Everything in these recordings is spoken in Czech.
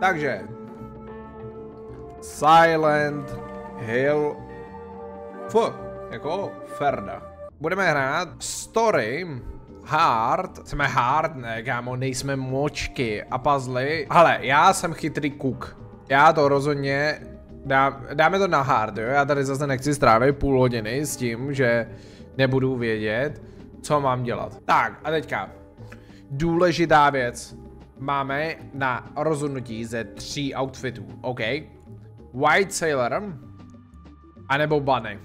Takže. Silent Hill. Jako Ferda. Budeme hrát Story Hard. Jsme hard, ne kámo, nejsme močky a puzzly. Hele, já jsem chytrý kuk. Já to rozhodně, dáme to na hard, jo. Já tady zase nechci strávit půl hodiny s tím, že nebudu vědět, co mám dělat. Tak a teďka. Důležitá věc. Máme na rozhodnutí ze 3 outfitů, OK? White Sailor anebo Bunny.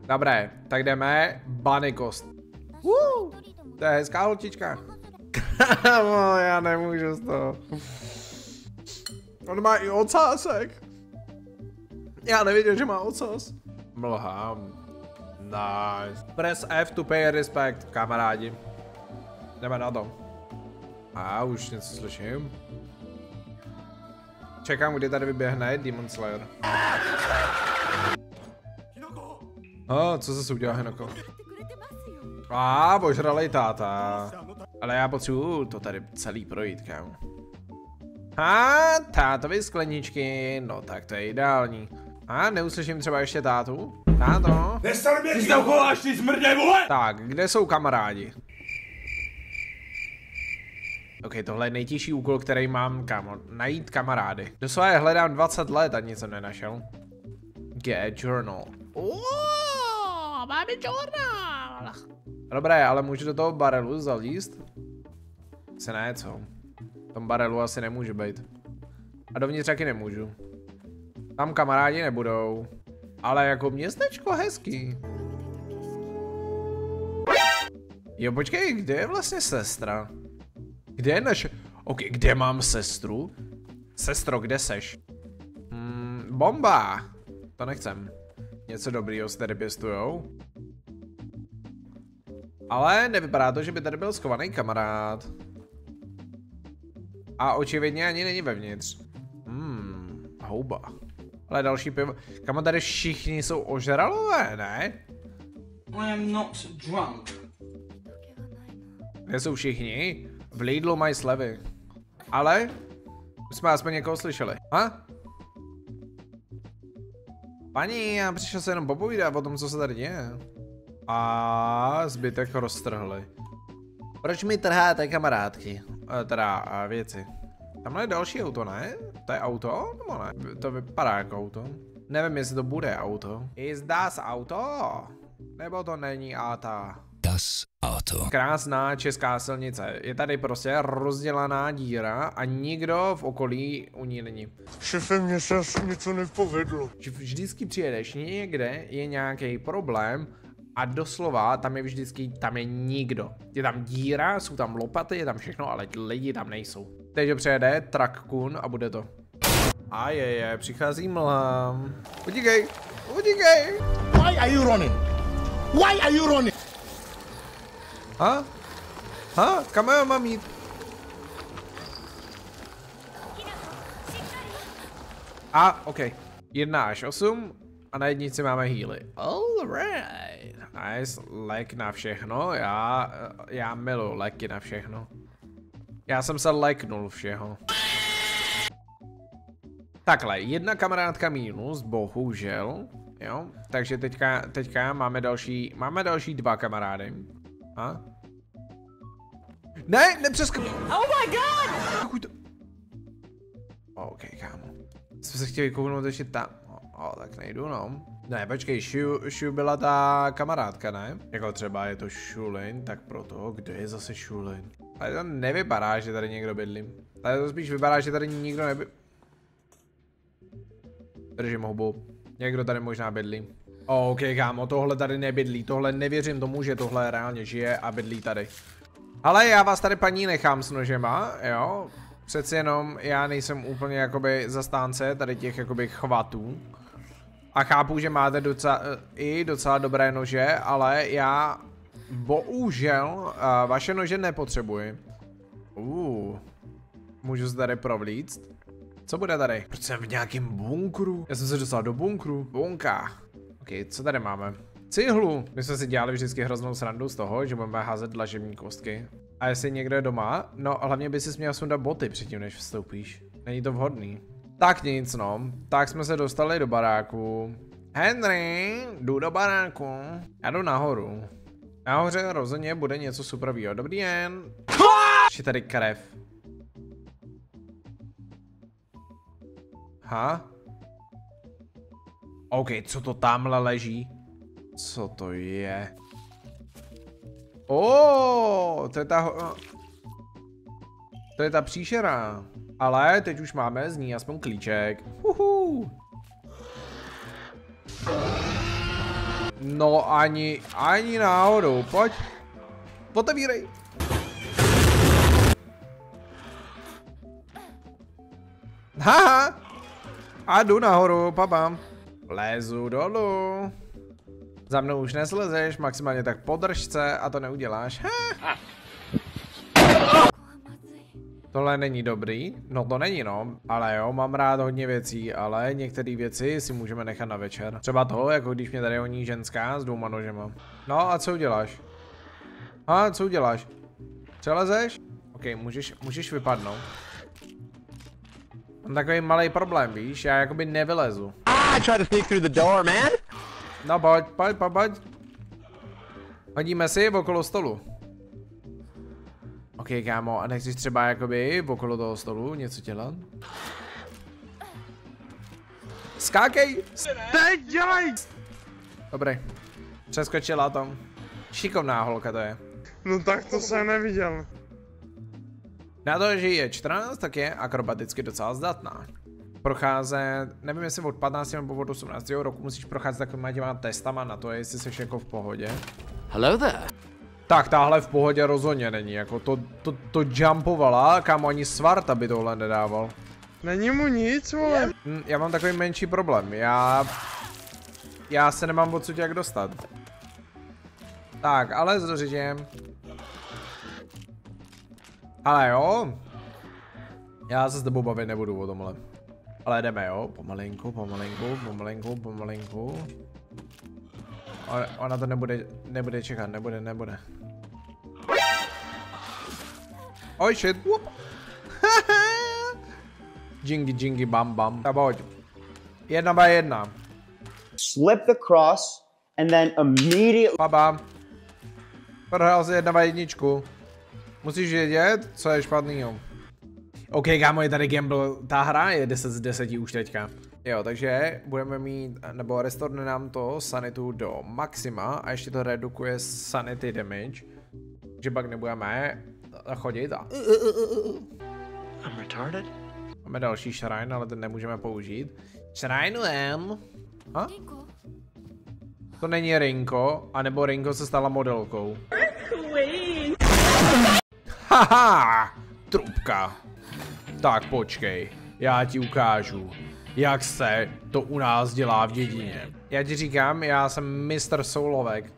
Dobré, tak jdeme Bunny kost. To je hezká holčička. Kámo, já nemůžu z toho. On má i ocásek. Já nevěděl, že má ocas. Mlhám. Nice. Press F to pay respect, kamarádi. Jdeme na to. A už něco slyším. Čekám, kdy tady vyběhne Demon Slayer. Co se udělá, Hinoko? Požralej táta. Ale já potřebuju to tady celý projít, kámo. Tátovi skleničky, no tak to je ideální. Neuslyším třeba ještě tátu? Táto? Nestaň mě, ty se uchováš, ty zmrdě, vole! Tak, kde jsou kamarádi? OK, tohle je nejtěžší úkol, který mám, kámo. Najít kamarády. Doslova hledám 20 let a nic jsem nenašel. Get journal. Máme journal. Dobré, ale můžu do toho barelu zalíst? Se ne, co? V tom barelu asi nemůže být. A dovnitř taky nemůžu. Tam kamarádi nebudou. Ale jako městečko hezký. Jo, počkej, kde je vlastně sestra? Kde je naše... OK, kde mám sestru? Sestro, kde seš? Bomba! To nechcem. Něco dobrýho se tady pěstujou. Ale nevypadá to, že by tady byl schovaný kamarád. A očividně ani není vevnitř. Houba. Ale další pivo. Kamo, tady všichni jsou ožralové, ne? I am not drunk. Kde jsou všichni? V Lidlu mají slevy. Ale už jsme aspoň někoho slyšeli. Paní, já přišel se jenom popovídat o tom, co se tady děje. A zbytek roztrhli. Proč mi trháte kamarádky? Teda věci. Tamhle je další auto, ne? To je auto? Nebo ne? To vypadá jako auto. Nevím, jestli to bude auto. Is das auto? Nebo to není auto? Das Auto. Krásná česká silnice. Je tady prostě rozdělaná díra a nikdo v okolí u ní není. Šefe, mně se asi něco nepovedlo. Vždycky přijedeš někde, je nějaký problém a doslova tam je vždycky, tam je nikdo. Je tam díra, jsou tam lopaty, je tam všechno, ale lidi tam nejsou. Teď přijede Trakkun a bude to. A přichází mlha. Utíkej, utíkej. Why are you running? Why are you running? Kam já mám jít? OK. 1 až 8 a na jednici máme healy. Alright. Nice. Lek na všechno. Já miluji leky na všechno. Já jsem se leknul všeho. Takhle, 1 kamarádka minus, bohužel. Jo, takže teďka máme další 2 kamarády. Ne, nepřeskakuj. Oh my god! OK, kámo. Jsme se chtěli kouknout ještě tam. Tak nejdu, no. Ne, počkej, Shu byla ta kamarádka, ne? Jako třeba je to Shulin, tak proto, kde je zase Shulin? Tady to nevypadá, že tady někdo bydlí. Tady to spíš vypadá, že tady nikdo Držím hubu. Někdo tady možná bydlí. OK, kámo, tohle tady nebydlí. Tohle nevěřím tomu, že tohle reálně žije a bydlí tady. Ale já vás tady, paní, nechám s nožema, jo. Přeci jenom já nejsem úplně jakoby zastánce tady těch jakoby chvatů. A chápu, že máte docela dobré nože, ale já bohužel vaše nože nepotřebuji. Můžu se tady provlíct? Co bude tady? Proč jsem v nějakém bunkru? Já jsem se dostal do bunkru. Bunka. OK, co tady máme? Cihlu. My jsme si dělali vždycky hroznou srandu z toho, že budeme házet dlažební kostky. A jestli někdo je doma, no hlavně by si měl sundat boty předtím, než vstoupíš. Není to vhodný. Tak nic no, tak jsme se dostali do baráku. Henry, jdu do baráku. Já jdu nahoru. Nahoře rozhodně bude něco superovýho. Dobrý den. Ještě tady krev. Ha? OK, co to tamhle leží? Co to je? To je ta... To je ta příšera. Ale teď už máme z ní aspoň klíček. No ani náhodou. Pojď. Otevírej. Haha. A jdu nahoru, papa. Lezu dolů. Za mnou už neslezeš, maximálně tak podržce a to neuděláš. Tohle není dobrý, no to není no, ale jo, mám rád hodně věcí, ale některé věci si můžeme nechat na večer. Třeba to, jako když mě tady honí ženská s 2 nožema. No a co uděláš? A co uděláš? Přelezeš? OK, můžeš vypadnout. Mám takový malý problém, víš, já jakoby nevylezu. Try to sneak through the door, man. No pojď. Hodíme si okolo stolu. OK, kámo, a nechceš třeba jakoby okolo toho stolu něco dělat? Skákej! Teď dělej! Dobrý. Přeskočila tam. Šikovná holka to je. No tak to jsem neviděl. Na to, že je 14, tak je akrobaticky docela zdatná. Procházet, nevím jestli od 15 nebo od 18 roku musíš procházet takovýma těma testama na to, jestli jsi jako v pohodě. Hello there. Tak tahle v pohodě rozhodně není, jako to jumpovala, kámo ani Svarta by tohle nedával. Není mu nic, vole. Já mám takový menší problém, já se nemám odsud jak dostat. Tak, ale s řiďem. Ale jo. Já se s tebou bavit nebudu o tomhle. Ale jdeme jo, pomalinku. Ona to nebude čekat, nebude. Oj shit. Jingy bam bam. Tak pojď. 1x1. Slip the cross and then immediately. Baba. Prohrál si 1x1. Musíš vědět, co je špatnýho. OK, kámo, je tady gamble. Ta hra je 10 z 10 už teďka. Jo, takže budeme mít, nebo restorne nám to sanitu do maxima a ještě to redukuje sanity damage. Že pak nebudeme chodit a... I'm retarded. Máme další shrine, ale ten nemůžeme použít. Shrineujem. Ha? To není Rinko, anebo Rinko se stala modelkou. Haha, trubka. Tak počkej, já ti ukážu, jak se to u nás dělá v dědině. Já ti říkám, já jsem mistr soulovek.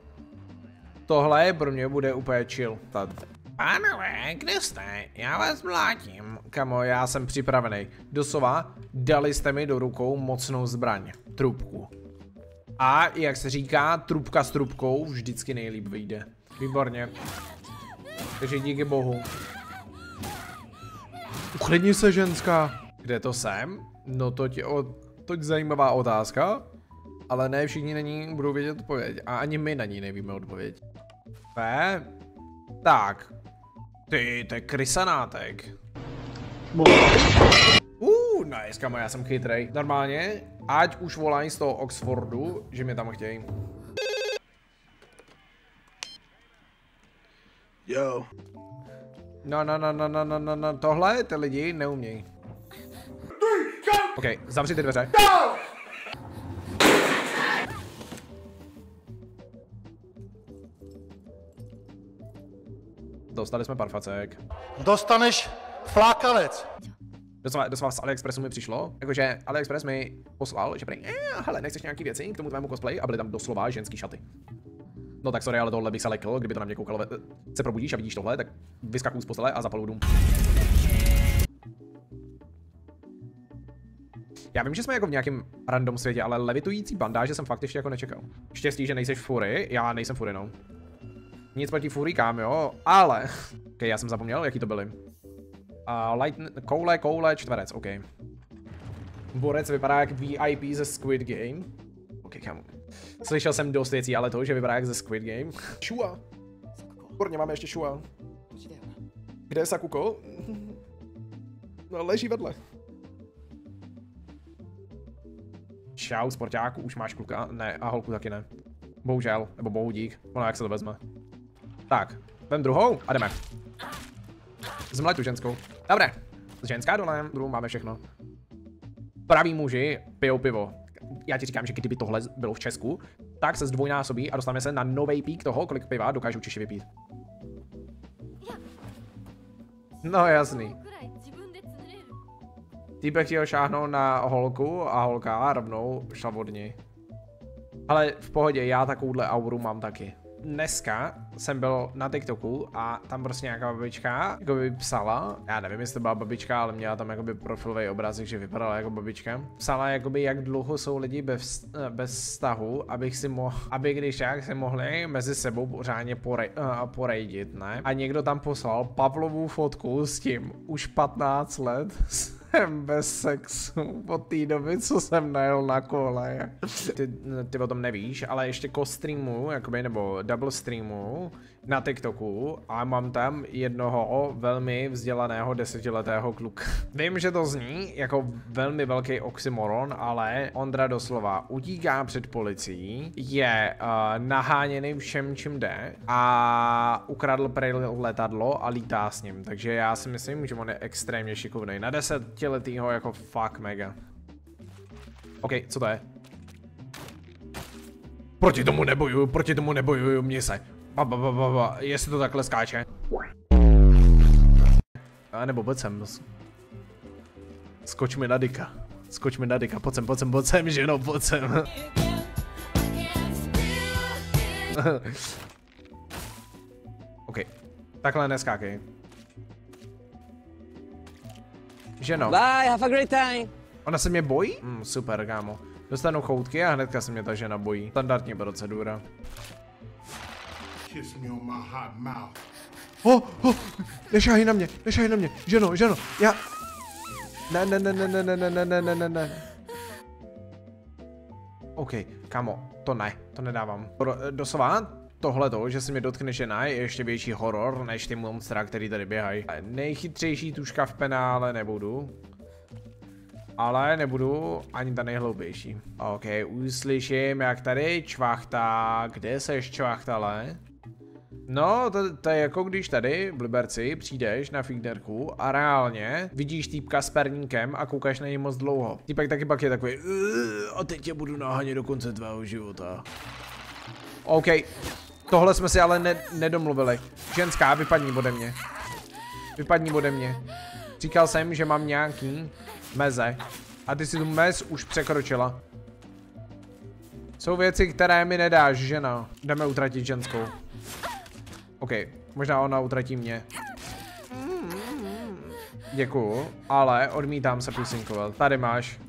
Tohle pro mě bude úplně chill. Pánové, kde jste? Já vás mlátím. Kamo, já jsem připravený. Doslova, dali jste mi do rukou mocnou zbraň. Trubku. A jak se říká, trubka s trubkou vždycky nejlíp vyjde. Výborně. Takže díky bohu. Uklidni se, ženská. Kde to jsem? No to je zajímavá otázka. Ale ne všichni na ní budou vědět odpověď. A ani my na ní nevíme odpověď. Tak. Ty, to je krysanátek. Nice, kamo, já jsem chytrej. Normálně, ať už volají z toho Oxfordu, že mě tam chtějí. Yo. No, tohle ty lidi neumějí. OK, zavři ty dveře. Dostali jsme parfacek. Dostaneš flákanec. Docela z AliExpressu mi přišlo, jakože AliExpress mi poslal, že prý, hele, nechceš nějaký věci k tomu tvému cosplay a byly tam doslova ženský šaty. No tak sorry, ale tohle bych se lekl, kdyby to na mě koukalo, se probudíš a vidíš tohle, tak vyskakuju z postele a zapaluju dům. Já vím, že jsme jako v nějakém random světě, ale levitující bandáže jsem fakt ještě jako nečekal. Štěstí, že nejseš Fury, já nejsem Fury, no. Nic proti Furykám, jo, ale... Ok, já jsem zapomněl, jaký to byly. Koule, čtverec, ok. Borec vypadá jak VIP ze Squid Game. Ok, kámo. Slyšel jsem dost věcí, ale to, že vypadá jak ze Squid Game. Shua. Kurně, máme ještě Shua. Kde je Sakuko? No, leží vedle. Čau, sportáku, už máš kluka? Ne, a holku taky ne. Bohužel, nebo bohu dík. Ono, jak se to vezme. Tak, vem druhou a jdeme. Zmlej tu ženskou. Dobré. Ženská dole, druhou máme všechno. Praví muži pijou pivo. Já ti říkám, že kdyby tohle bylo v Česku, tak se zdvojnásobí a dostaneme se na nový pík toho, kolik piva dokážou Češi vypít. No jasný. Týpek chtěl šáhnout na holku a holka rovnou šla od ní. Ale v pohodě, já takovouhle auru mám taky. Dneska jsem byl na TikToku a tam prostě nějaká babička jakoby psala, já nevím, jestli to byla babička, ale měla tam jakoby profilový obrázek, že vypadala jako babička. Psala jakoby, jak dlouho jsou lidi bez vztahu, aby když jak se mohli mezi sebou pořádně porejdit, ne? A někdo tam poslal Pavlovu fotku s tím, už 15 let jsem bez sexu od té doby, co jsem najel na kole. Ty o tom nevíš, ale ještě streamu, jakoby, nebo double streamu na TikToku a mám tam jednoho velmi vzdělaného 10letého kluka. Vím, že to zní jako velmi velký oxymoron, ale Ondra doslova utíká před policií, je naháněný všem, čím jde a ukradl prej letadlo a lítá s ním, takže já si myslím, že on je extrémně šikovný. Na 10letýho jako fuck mega. OK, co to je? Proti tomu nebojuju, mě se. Jestli to takhle skáče. A nebo pojď sem. Skoč mi na dika. Pojď sem, ženo, pojď sem. OK, takhle neskákej. Ženo. Bye, have a great time. Ona se mě bojí? Super, kámo. Dostanu choutky a hnedka se mě ta žena bojí. Standardní procedura. Nešahy na mě, ženo, já... Ne. OK, kámo, to nedávám. Doslova tohleto, že se mě dotkne žena, je ještě větší horor, než ty monstra, který tady běhají. Nejchytřejší tuška v penále nebudu. Ale nebudu ani ta nejhloupější. OK, uslyším, jak tady čvachtá. Kde seš, čvachtale? No, to je jako když tady v Liberci přijdeš na feederku a reálně vidíš týpka s perníkem a koukáš na něj moc dlouho. Týpek taky pak je takový a teď tě budu nahánět do konce tvého života. OK, tohle jsme si ale nedomluvili. Ženská, vypadni ode mě. Říkal jsem, že mám nějaký meze. A ty si tu mez už překročila. Jsou věci, které mi nedáš, žena. Jdeme utratit ženskou. OK, možná ona utratí mě. Děkuju, ale odmítám se pusinkovat. Tady máš.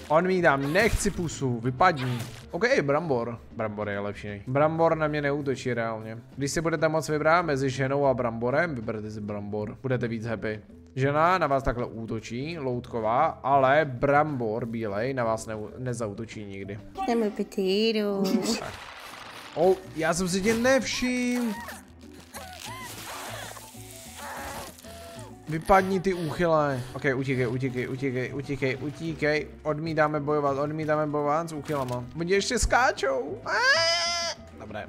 Odmítám, nechci pusu, vypadni. OK, brambor. Brambor je lepší. Brambor na mě neútočí reálně. Když si budete moc vybrat mezi ženou a bramborem, vyberte si brambor. Budete víc happy. Žena na vás takhle útočí, loutková, ale brambor bílej na vás nezautočí nikdy. Jdeme petíru. Oh, já jsem si tě nevšiml. Vypadni ty úchylé. OK, utíkej. Odmítáme bojovat s úchylama. Oni ještě skáčou. Dobré.